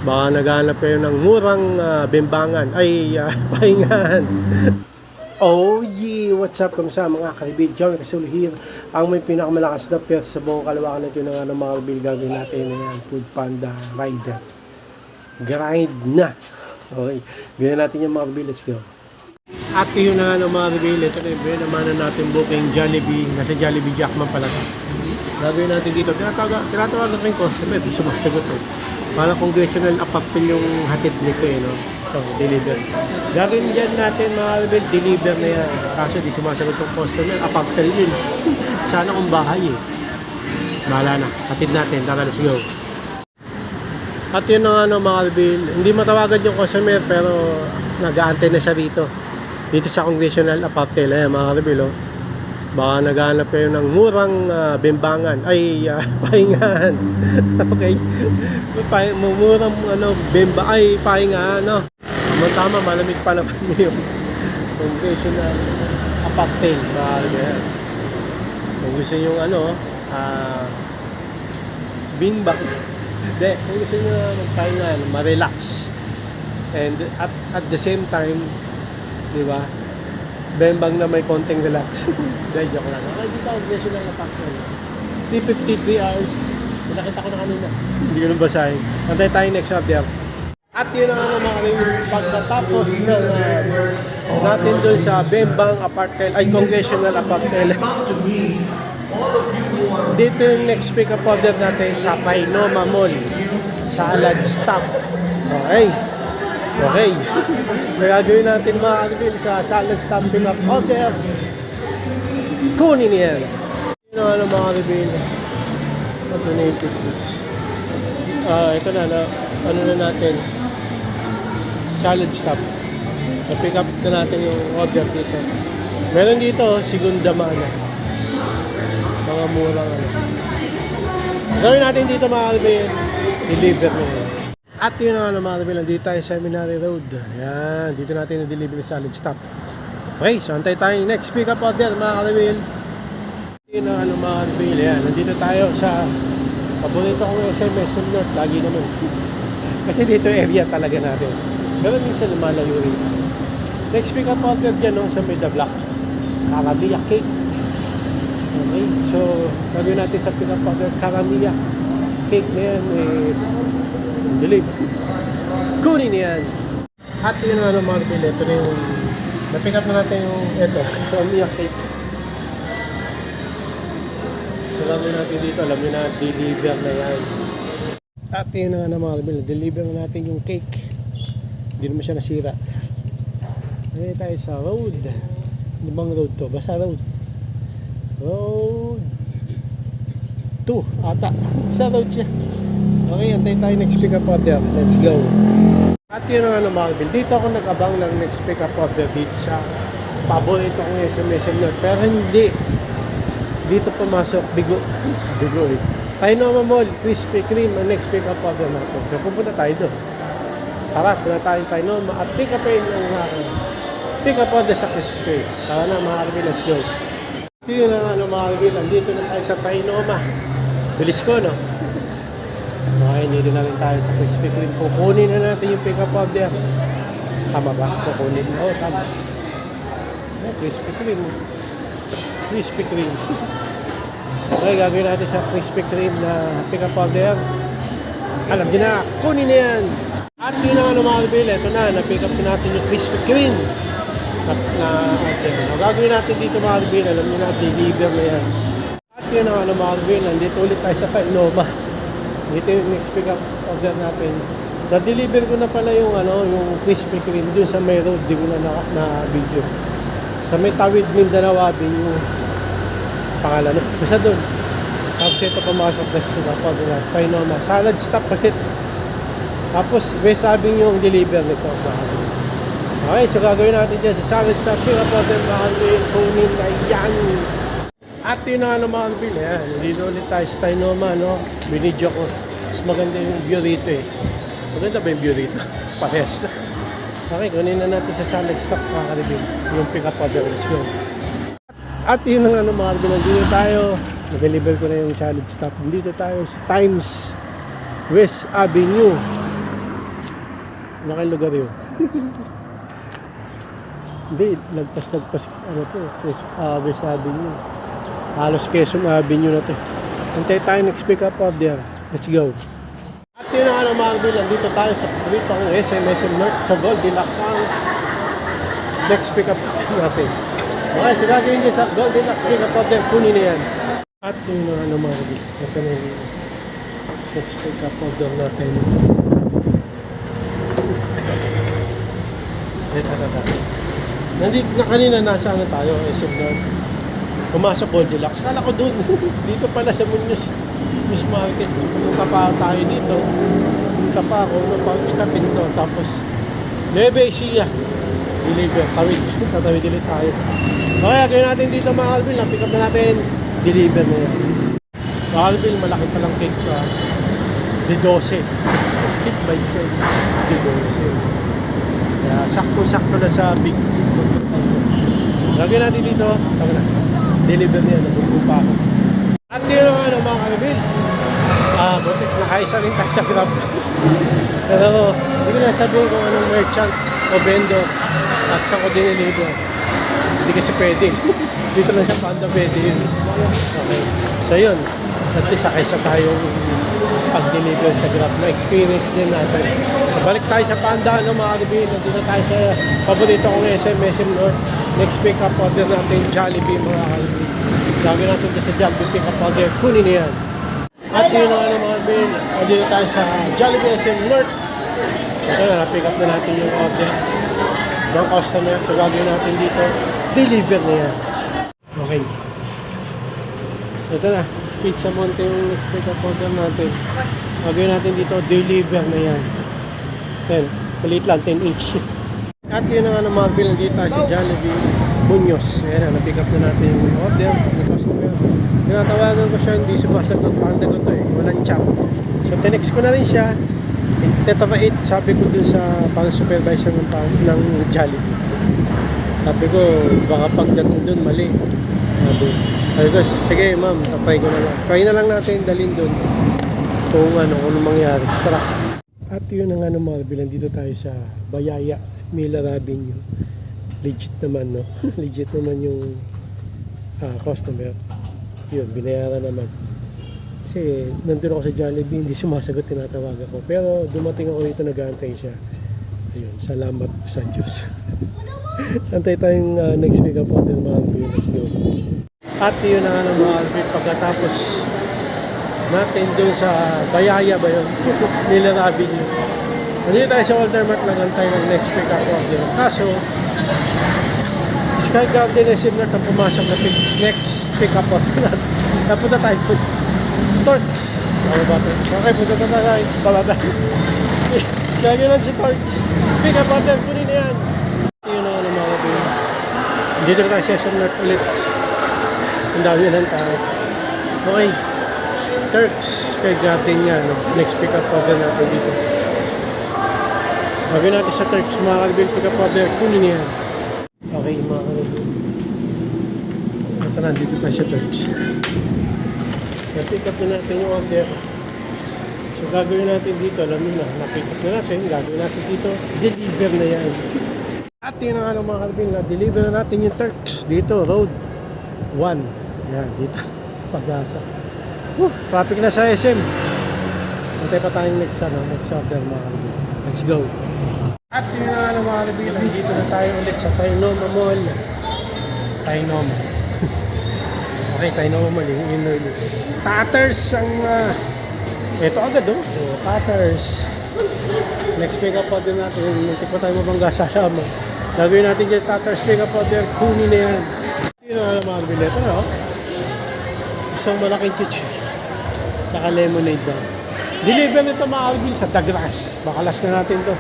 Baka naghahanap kayo ng murang bembangan. Pahingahan. Oh yeah! What's up? Kamusta mga kaibigan? John Rasul here. Ang may pinakamalakas na pet sa buong kalawakan na ito na nga ng mga kaibigan gagawin natin na yan. Food Panda Rider. Grind na! Okay. Gawin natin yung mga kaibigan. Let's go. At yun na nga ng mga kaibigan. Ito na yung naman na natin booking Jollibee. Nasa Jollibee Jackman pala ito. Gagawin natin dito. Tinatawagan ko yung customer. Di sumasagot eh. Para congressional apapil yung hatid nito eh, no? So, deliver. Gagawin dyan natin mga kaibigan, deliver na yan. Kaso di sumasagot yung customer, apapil yun. Sana kung bahay eh. Bahala na. Hatid natin. Tara, let's go. At yun na nga no, mga kaibigan. Hindi matawagan yung customer pero nag-aantay na siya dito. Dito sa congressional apapil. Ayan mga kaibigan, oh. Baka naghahanap kayo ng murang bembangan. Pahingahan. Okay. Murang pahingahan, no? Tama, malamig pa naman yung congressional apapil. Kung gusto nyo beanbag. Hindi, kung gusto nyo magpahingahan, ma-relax. And at the same time, di ba? Bembang na may konting relax. Dahil joke lang. Okay, dito ang national na factor. 353 hours. Nakita ko na kanina. Hindi ko nang basahin. Antay tayo next update. At yun ang mga pagkatapos ng natin doon sa Bembang Apartheid, congressional apartheid. Dito yung next pick up order natin sa Painoma Mall. Salad stop. Okay. Okay. Gagawin natin mga kaibigan sa salad stop pick up order. Kunin yan. Yun mga kaibigan. Ito na yung pictures. Ito na. Ano na natin. Salad stop. Pick up na natin yung order dito. Meron dito, segunda mana. Mga murang gawin natin dito mga kaibigan. Deliver na yan. At yun na nga mga kaibigan, dito tayo sa Seminary Road. Ayan, dito natin na-deliver yung salad stop. Okay, so antay tayo next pick up order mga kaibigan. Yun na nga mga kaibigan. Ayan, nandito tayo sa paborito kong SMS North. Lagi naman. Kasi dito area talaga natin. Pero minsan lumalayo rin. Next pick up order dyan sa may the block. Carabia cake. Okay, so gagawin natin sa pick up order Carabia cake na yan. Deliver. Kunin yan. At yun nga mga kaibigan. Ito na yung na-pick up na natin yung Carabia cake. So gagawin natin dito. Alam nyo na, deliver na yan. At yun na mga kaibigan. Deliver na natin yung cake. Hindi naman siya nasira. Ngayon tayo sa road. Ano bang road to? Basta road. Road 2 ata. Basta road siya. Okay, antay tayo next pick up order. Let's go. At yun na mga kaibigan. Dito ako nag-abang ng next pick up order dito sa paborito kong SMS North. Pero hindi. Dito pumasok Bigo eh. Painoma Mall, Krispy Kreme ang next pick up order natin. So pupunta tayo doon. Tara, punta tayo Painoma at pick up yung pick up order sa Krispy Kreme. Tara na mga kaibigan, let's go. Ito yun na mga kaibigan. Dito na tayo sa Painoma. Bilis ko, no? Okay, dito na rin tayo sa Krispy Kreme. Kukunin na natin yung pick up order. Tama ba? Kukunin. Oo, tama. Krispy Kreme. Krispy Kreme. Okay, gagawin natin sa Krispy Kreme na pick up order. Alam niyo na, kunin na yan. At yun na mga kaibigan, ito na, na-pick up natin yung Krispy Kreme. Gagawin natin dito mga kaibigan, alam niyo na, deliver na yan. At yun na mga kaibigan, dito ulit tayo sa Painoma. Dito yung next pick up order natin. Na-deliver ko na pala yung Krispy Kreme dun sa may road, di ko na video. Sa may Tawid Mindanao Avenue yung pangalan. Basta dun. Tapos ito pumasok resto na po. Painoma. Salad stop ulit. Tapos may sabing yung deliver nito. Okay, so gagawin natin dyan sa salad stop. Pick up order kunin na yan. At yun na mga kaibigan. Ayan, dito ulit tayo sa Painoma. Binidyo ko. Mas maganda yung view rito eh. Maganda ba yung view rito? Parehas na. Okay, kunin na natin sa salad stop mga kaibigan. Yung pick up order. Let's go. At yun ang mga kaibigan. Dito tayo. Nag-deliver ko na yung salad stop. Dito tayo sa Times West Avenue. Malaking lugar yun. Hindi, lagpas, ano to, Aves Avenue. Halos Quezon Avenue na to. Hintay tayo next pick up order. Let's go. At yun ang ano Marvel, nandito tayo sa paboritong SM North sa Goldilocks ang next pick up order natin. Okay, so gagawin nyo sa Goldilocks pick up order, kunin na yan. At yun ang ano Marvel, ito na yung next pick up order natin. Ito. Nandito na kanina, nasa ano tayo, SM North. Pumasok Goldilocks. Kala ko doon. Dito pala sa Muñoz Market. Punta pa tayo dito. Punta pa ako. Kita pinto. Tapos, Nueva Ecija. Deliver. Tawid. Tatawid ulit tayo. Okay, gawin natin dito mga Alvin. Pick up na natin. Deliver na yan. Mga Alvin, malaki palang cake sa di 12. Cake by 10. Di 12. Kaya sakto-sakto na sa big. Lagyan natin dito. Tama na. Deliver niya. Nabugpo pa ako. At yun naman ano, mga kalibin. Butik nakaisa rin tayo sa Grab. Pero hindi ko na sabihin kung anong merchant o vendor at saan ko diniliver. Hindi kasi pwede. Dito lang sa Panda pwede yun. Okay. So yun. At least sakay-sa tayong pag-deliver sa Grab na experience din natin. Balik tayo sa Panda, ano mga kalibin. Nandito tayo sa paborito kong SM North. Next pick up order natin, Jollibee mga kalibin. Lagi natin sa Jollibee pick up order, kunin na yan. At yun ang ano mga kalibin. Nandito tayo sa Jollibee SM North. Ito na, pick up na natin yung order. Yung customer, so gagawin natin dito, deliver na yan. Okay. Ito na, Pizza Monte yung next pick up order natin. Gagawin natin dito, deliver na yan. 10, palit lang, 10 each. At yun ang ano mga bilang dito sa Jollibee Muñoz. Ayan na, na-pick up na natin yung order ng customer. Tinatawagan ko siya, hindi sumasagot. Panda ko to eh, walang chop. So, tinext ko na rin siya. Tetapait, sabi ko dun sa parang supervisor ng Jollibee. Sabi ko, baka pagdating dun mali. Sabi ko, sige ma'am, try ko na lang. Try na lang natin, dalhin dun. Kung anong mangyari. Tara. At yun ang ano mga bilang dito tayo sa Bayaya, Miller Avenue. Legit naman, no? Legit naman yung customer. Yun, binayaran naman. Kasi nandun ako sa Jollibee, hindi sumasagot, tinatawag ako. Pero dumating ako dito, nag-aantay siya. Ayun, salamat sa Diyos. Antay tayong next week up order mga Alvin. Let's go. At yun ang ano mga Alvin, pagkatapos natin dun sa Bayaya ba yun? Miller Avenue. Nandito tayo sa Walmart, nag-antay ng next pick up order. Kaso, Sky Garden SM North ang pumasok na next pick up order natin. Napunta tayo doon. Torx. Ano ba ito? Okay, punta na tayo. Balada. Lagi lang si Torx. Pick up order, kunin na yan. Yun ang ano mga kapatid. Dito na tayo sa SM North ulit. Ang dami ng tao. Okay. Turks. Sky Garden yan. Next pick up order natin dito. Gagawin natin sa Turks mga kalibin, pick up order, kunin niya. Okay mga kalibin. Ito na, dito tayo sa Turks. Na-pick up na natin yung order. So gagawin natin dito, alam nyo na, na-pick up na natin, gagawin natin dito, deliver na yan. At yun ang ano mga kalibin, na-deliver na natin yung Turks dito, road 1. Yan, dito, Pag-asa. Traffic na sa SM. Antay pa tayong next order mga kalibin. Let's go. At yun na ano mga kabilang, dito na tayo ulit sa Trinoma Mall. Trinoma. Okay, Trinoma Mall, yung inner loop. Tatters ang, ito agad oh. So, Tatters. Next pick up order natin, muntik pa tayo mabangga sa Shama. Gagawin natin dyan, Tatters pick up order, kunin na yan. Yun na ano mga kabilang, ito na oh. Isang malaking chichi. Saka lemonade daw. Deliver nito mga Alvin sa Dagras. Bakalas na natin to.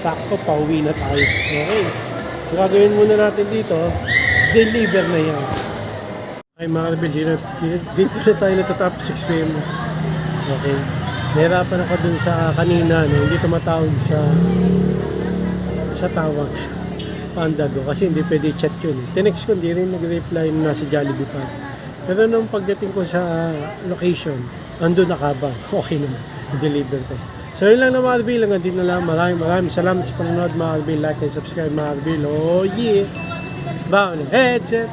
Sakto, pauwi na tayo. Okay. So, gagawin muna natin dito. Deliver na yan. Okay mga Alvin, dito na tayo natatapos 6 p.m. Okay. Nahirapan ako dun sa kanina. No? Hindi tumatawag sa tawag. Panda do. Kasi hindi pwede chat yun. Tinext ko, hindi rin nag-reply na nasa Jollibee pa. Pero nung pagdating ko sa location, andun na ka ba? Okay naman. Deliver ko. So yun lang na mga Albil, hanggang dito na lang. Maraming salamat sa panonood mga Albil. Like and subscribe mga Albil. Oh yeah! Bound headset!